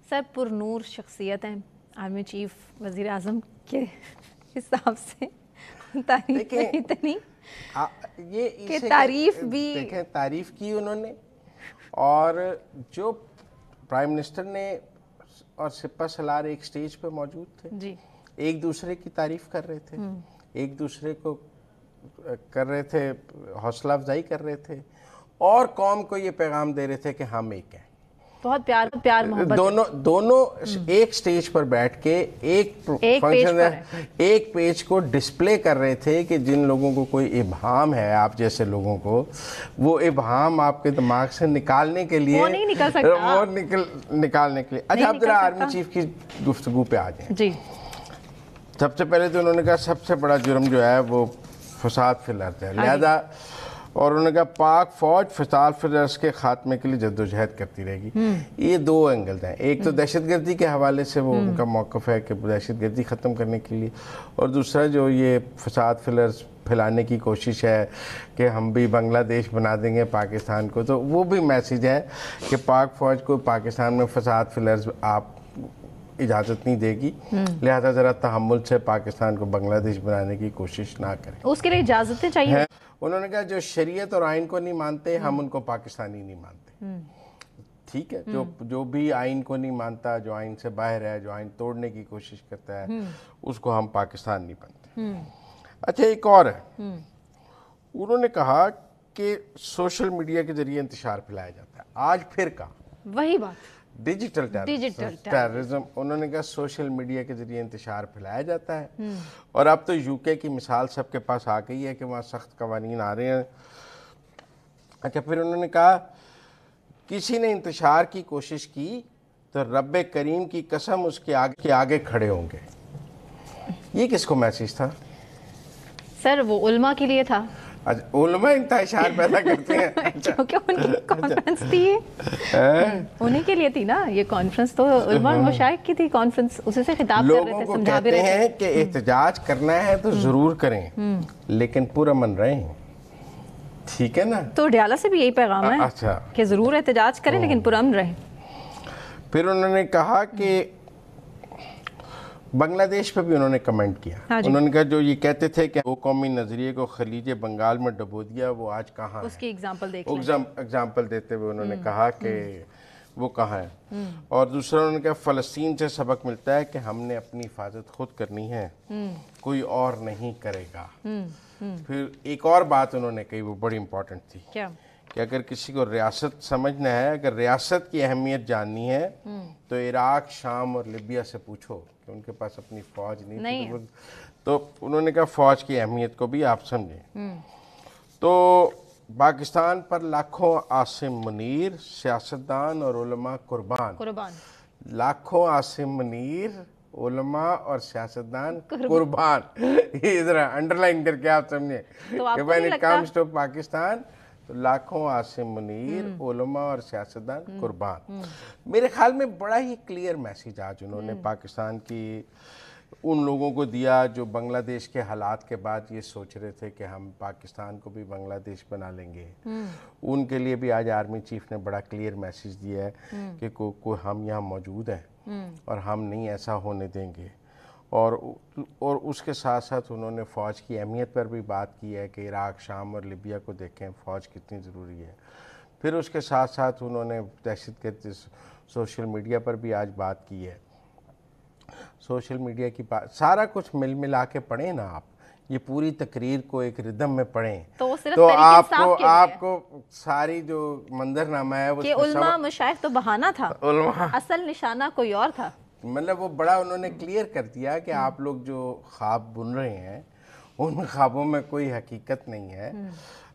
سر پرنور شخصیت ہیں army chief وزیر اعظم کے حساب سے تعریف اتنی کہ تعریف بھی دیکھیں تعریف کی انہوں نے، اور جو پرائم منسٹر نے اور سپہ سالار ایک سٹیج پہ موجود تھے جی ایک دوسرے کی تعریف کر رہے تھے، ایک دوسرے کو کر رہے تھے، حوصلہ افزائی کر رہے تھے، اور قوم کو یہ پیغام دے رہے تھے کہ ہم ایک ہیں. بہت پیار محبت. دونوں ایک سٹیج پر بیٹھ کے ایک فنکشن ایک پیج کو ڈسپلے کر رہے تھے کہ جن لوگوں کو کوئی ابہام ہے آپ جیسے لوگوں کو، وہ ابہام آپ کے دماغ سے نکالنے کے لیے، وہ نہیں نکل سکتا، وہ نکالنے کے لیے. اچھا اب ذرا آرمی چیف کی گفتگو پہ آ جائیں. جی سب سے پہلے تو انہوں نے کہا سب سے بڑا جرم جو ہے وہ فساد فی الارض ہے، لہذا اور انہوں نے کہا پاک فوج فساد فی الارض کے خاتمے کے لیے جدوجہد کرتی رہے گی. یہ دو اینگلز ہیں، ایک تو دہشت گردی کے حوالے سے وہ ان کا موقف ہے کہ دہشت گردی ختم کرنے کے لیے، اور دوسرا جو یہ فساد فی الارض پھیلانے کی کوشش ہے کہ ہم بھی بنگلہ دیش بنا دیں گے پاکستان کو. تو وہ بھی میسیج ہے کہ پاک فوج کو پاکستان میں فساد فی الارض آپ اجازت نہیں دے گی، لہذا ذرا تحمل سے پاکستان کو بنگلہ دیش بنانے کی کوشش نہ کریں. اس کے لیے اجازتیں چاہیے. انہوں نے کہا جو شریعت اور آئین کو نہیں مانتے ہم ان کو پاکستانی نہیں مانتے. ٹھیک ہے، جو بھی آئین کو نہیں مانتا، جو آئین سے باہر ہے، جو آئین توڑنے کی کوشش کرتا ہے، اس کو ہم پاکستان نہیں مانتے. اچھا ایک اور ہے، انہوں نے کہا کہ سوشل میڈیا کے ذریعے انتشار پھیلایا جاتا ہے. آج پھر کہا وہی بات ڈیجیٹل ٹیررزم، انہوں نے کہا سوشل میڈیا کے ذریعے انتشار پھیلایا جاتا ہے. اور اب تو یو کے کی مثال سب کے پاس آ گئی ہے کہ وہاں سخت قوانین آ رہے ہیں. اچھا پھر انہوں نے کہا کسی نے انتشار کی کوشش کی تو رب کریم کی قسم اس کے آگے کھڑے ہوں گے. یہ کس کو میسیج تھا؟ سر وہ علماء کے لیے تھا. علماء انتشار پیدا کرتے ہیں کیونکہ ان کی کانفرنس تھی، انہی کے لیے تھی نا یہ کانفرنس، تو علماء مشائخ کی تھی کانفرنس، اسی سے خطاب کر رہے تھے، سمجھا بھی رہے تھے. لوگوں کو کہتے ہیں کہ احتجاج کرنا ہے تو ضرور کریں لیکن پرامن رہیں. ٹھیک ہے نا؟ تو ڈیالہ سے بھی یہی پیغام ہے کہ ضرور احتجاج کریں لیکن پرامن رہیں. پھر انہوں نے کہا کہ بنگلہ دیش پہ بھی انہوں نے کمنٹ کیا. انہوں نے کہا جو یہ کہتے تھے کہ وہ قومی نظریے کو خلیج بنگال میں ڈبو دیا، وہ آج کہاں ہے؟ اس کی اگزامپل دیتے ہوئے انہوں نے کہا کہ وہ کہاں ہے. اور دوسرا انہوں نے کہا فلسطین سے سبق ملتا ہے کہ ہم نے اپنی حفاظت خود کرنی ہے، کوئی اور نہیں کرے گا. پھر ایک اور بات انہوں نے کہی، وہ بڑی امپورٹنٹ تھی، کہ اگر کسی کو ریاست سمجھنا ہے، اگر ریاست کی اہمیت جاننی ہے تو عراق، شام اور لیبیا سے پوچھو کہ ان کے پاس اپنی فوج نہیں تھی. تو انہوں نے کہا فوج کی اہمیت کو بھی آپ سمجھیں. تو پاکستان پر لاکھوں عاصم منیر سیاستدان اور علماء قربان. لاکھوں عاصم منیر علماء اور سیاستدان قربان. یہ ذرا انڈر لائن کر کے آپ سمجھیں کہ when it comes to Pakistan تو لاکھوں عاصم منیر علماء اور سیاستدان قربان. میرے خیال میں بڑا ہی کلیئر میسیج آج انہوں نے پاکستان کی ان لوگوں کو دیا جو بنگلہ دیش کے حالات کے بعد یہ سوچ رہے تھے کہ ہم پاکستان کو بھی بنگلہ دیش بنا لیں گے. ان کے لیے بھی آج آرمی چیف نے بڑا کلیئر میسیج دیا ہے کہ ہم یہاں موجود ہیں اور ہم نہیں ایسا ہونے دیں گے. اور اس کے ساتھ ساتھ انہوں نے فوج کی اہمیت پر بھی بات کی ہے کہ عراق، شام اور لیبیا کو دیکھیں فوج کتنی ضروری ہے. پھر اس کے ساتھ ساتھ انہوں نے دہشت گردی سوشل میڈیا پر بھی آج بات کی ہے. سوشل میڈیا کی بات سارا کچھ ملا کے پڑھیں نا آپ، یہ پوری تقریر کو ایک ردم میں پڑھیں تو آپ کو ساری جو منظر نامہ ہے کہ علماء مشائخ تو بہانہ تھا، اصل نشانہ کوئی اور تھا. مطلب وہ بڑا انہوں نے کلیئر کر دیا کہ آپ لوگ جو خواب بن رہے ہیں ان خوابوں میں کوئی حقیقت نہیں ہے.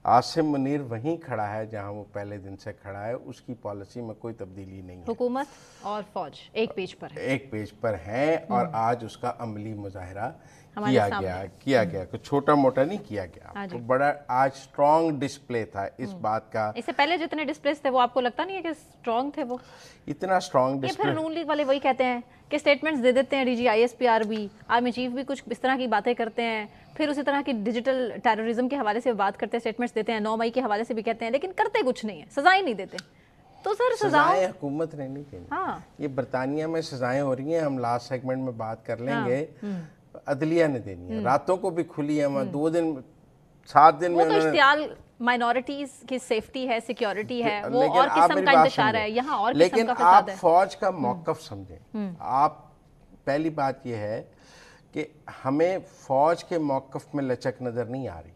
عاصم منیر وہیں کھڑا ہے جہاں وہ پہلے دن سے کھڑا ہے، اس کی پالیسی میں کوئی تبدیلی نہیں ہے. حکومت اور فوج ایک پیج پر ہیں اور آج اس کا عملی مظاہرہ کیا گیا کچھ چھوٹا موٹا نہیں کیا گیا. تو بڑا آج سٹرونگ ڈسپلے تھا اس بات کا. اس سے پہلے جتنے ڈسپلیز تھے وہ آپ کو لگتا نہیں ہے کہ سٹرونگ تھے؟ وہ اتنا سٹرونگ ڈسپلے. پھر نون لیگ والے وہی کہتے ہیں کہ سٹیٹمنٹس دے دیتے ہیں، D G I S P R بھی، آرمی چیف بھی کچھ اس طرح کی باتیں کرتے ہیں، پھر اسی طرح کی ڈیجیٹل ٹیررزم کے حوالے سے بات کرتے ہیں، سٹیٹمنٹس دیتے ہیں، 9 مئی کے حوالے سے بھی کہتے ہیں، لیکن کرتے کچھ نہیں ہے، سزائیں نہیں دیتے. تو سر سزائیں حکومت نے نہیں دینی، یہ برطانیہ میں سزائیں ہو رہی ہیں، ہم لاسٹ سیگمنٹ میں بات کر لیں گے، عدلیہ نے دینی ہے، راتوں کو بھی کھلی ہے، 2 دن 7 دن میں وہ تو اشتعال مائنورٹیز کی سیفٹی ہے، سیکیورٹی ہے، وہ اور قسم کا انتشار ہے، یہاں اور قسم کا فساد ہے۔ آپ فوج کا موقف سمجھیں، آپ پہلی بات یہ ہے کہ ہمیں فوج کے موقف میں لچک نظر نہیں آ رہی،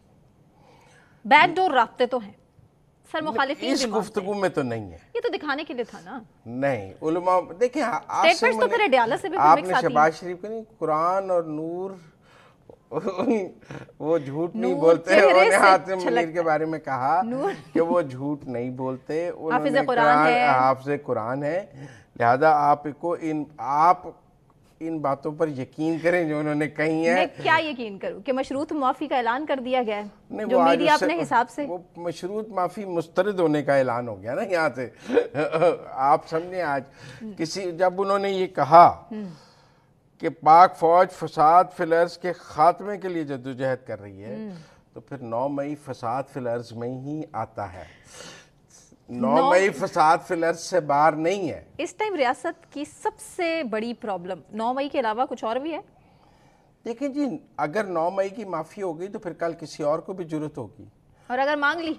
بیک ڈور رابطے تو ہیں سر، مخالفین اس گفتگو میں تو نہیں ہے، یہ تو دکھانے کے لیے تھا نا۔ نہیں علماء دیکھیں، آپ نے شہباز شریف کو نہیں، قرآن اور نور وہ جھوٹ نہیں بولتے، انہوں نے عاصم منیر کے بارے میں کہا کہ وہ جھوٹ نہیں بولتے، حافظ قرآن ہے، لہذا آپ ان باتوں پر یقین کریں جو انہوں نے کہی ہیں۔ میں کیا یقین کروں کہ مشروط معافی کا اعلان کر دیا گیا ہے جو میڈیا اپنے حساب سے، وہ مشروط معافی مسترد ہونے کا اعلان ہو گیا نا یہاں سے، آپ سمجھیں آج جب انہوں نے یہ کہا کہ پاک فوج فساد فی الارض کے خاتمے کے لیے جدوجہد کر رہی ہے، تو پھر 9 مئی فساد فی الارض میں ہی آتا ہے، 9 مئی فساد فی الارض سے باہر نہیں ہے۔ اس ٹائم ریاست کی سب سے بڑی پرابلم 9 مئی کے علاوہ کچھ اور بھی ہے؟ دیکھیں جی، اگر 9 مئی کی معافی ہوگی تو پھر کل کسی اور کو بھی جرت ہوگی، اور اگر مانگ لی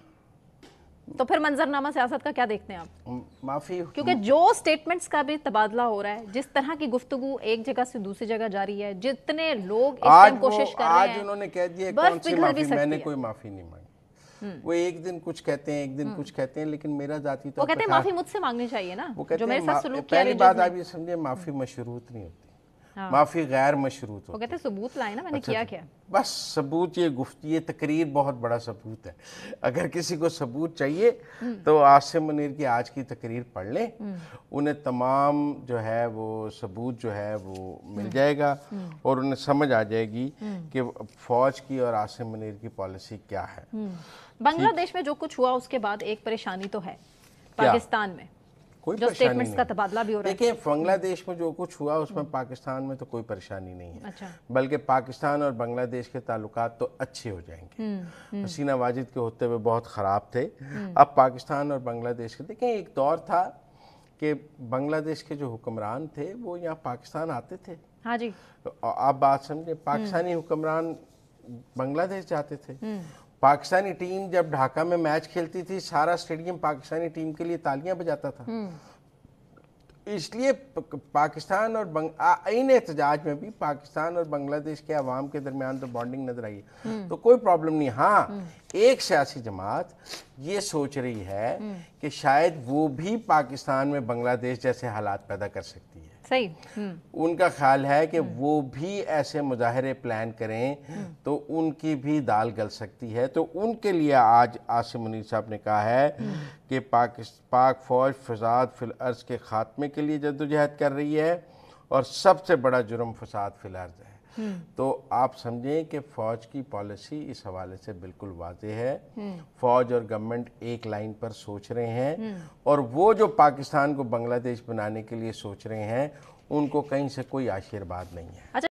تو پھر منظرنامہ سیاست کا کیا دیکھتے ہیں آپ؟ معافی، کیونکہ جو سٹیٹمنٹس کا بھی تبادلہ ہو رہا ہے، جس طرح کی گفتگو ایک جگہ سے دوسری جگہ جاری ہے، جتنے لوگ اس ٹائم کوشش کر رہے ہیں، آج انہوں نے کہہ دیا کون سی معافی، میں نے کوئی معافی نہیں مانگی، وہ ایک دن کچھ کہتے ہیں، ایک دن کچھ کہتے ہیں، لیکن میرا ذاتی طور پر وہ کہتے ہیں معافی مجھ سے مانگنی چاہیے نا، جو میرے ساتھ سلوک کیا۔ پہلی بات آپ یہ سمجھیں، معافی مشروط نہیں ہوتی، معافی غیر مشروط ہوتی ہے۔ وہ کہتے ہیں ثبوت لائے نا میں نے کیا کیا، بس ثبوت، یہ تقریر بہت بڑا ثبوت ہے، اگر کسی کو ثبوت چاہیے تو عاصم منیر کی آج کی تقریر پڑھ لیں، انہیں تمام جو ہے وہ ثبوت جو ہے وہ مل جائے گا، اور انہیں سمجھ آ جائے گی کہ فوج کی اور عاصم منیر کی پالیسی کیا ہے۔ بنگلہ دیش میں جو کچھ ہوا اس کے بعد ایک پریشانی تو ہے پاکستان میں، جو سٹیٹمنٹس کا تبادلہ بھی ہو رہا ہے۔ دیکھیں، بنگلہ دیش میں جو کچھ ہوا اس میں پاکستان میں تو کوئی پریشانی نہیں ہے، بلکہ پاکستان اور بنگلہ دیش کے تعلقات تو اچھے ہو جائیں گے، حسینہ واجد کے ہوتے ہوئے بہت خراب تھے، اب پاکستان اور بنگلہ دیش کے، دیکھیں ایک دور تھا کہ بنگلہ دیش کے جو حکمران تھے وہ یہاں پاکستان آتے تھے، ہاں جی، آپ بات سمجھیں، پاکستانی حکمران بنگلہ دیش جاتے تھے، پاکستانی ٹیم جب ڈھاکہ میں میچ کھیلتی تھی سارا اسٹیڈیم پاکستانی ٹیم کے لیے تالیاں بجاتا تھا، اس لیے پاکستان اور ان احتجاج میں بھی پاکستان اور بنگلہ دیش کے عوام کے درمیان تو بانڈنگ نظر آئی ہے، تو کوئی پرابلم نہیں۔ ہاں، ایک سیاسی جماعت یہ سوچ رہی ہے کہ شاید وہ بھی پاکستان میں بنگلہ دیش جیسے حالات پیدا کر سکتی ہے، صحیح، ان کا خیال ہے کہ وہ بھی ایسے مظاہرے پلان کریں تو ان کی بھی دال گل سکتی ہے، تو ان کے لیے آج عاصم منیر صاحب نے کہا ہے کہ پاک فوج فساد فی الارض کے خاتمے کے لیے جدوجہد کر رہی ہے، اور سب سے بڑا جرم فساد فی الارض ہے، تو آپ سمجھیں کہ فوج کی پالیسی اس حوالے سے بالکل واضح ہے، فوج اور گورنمنٹ ایک لائن پر سوچ رہے ہیں، اور وہ جو پاکستان کو بنگلہ دیش بنانے کے لیے سوچ رہے ہیں ان کو کہیں سے کوئی آشیرواد نہیں ہے۔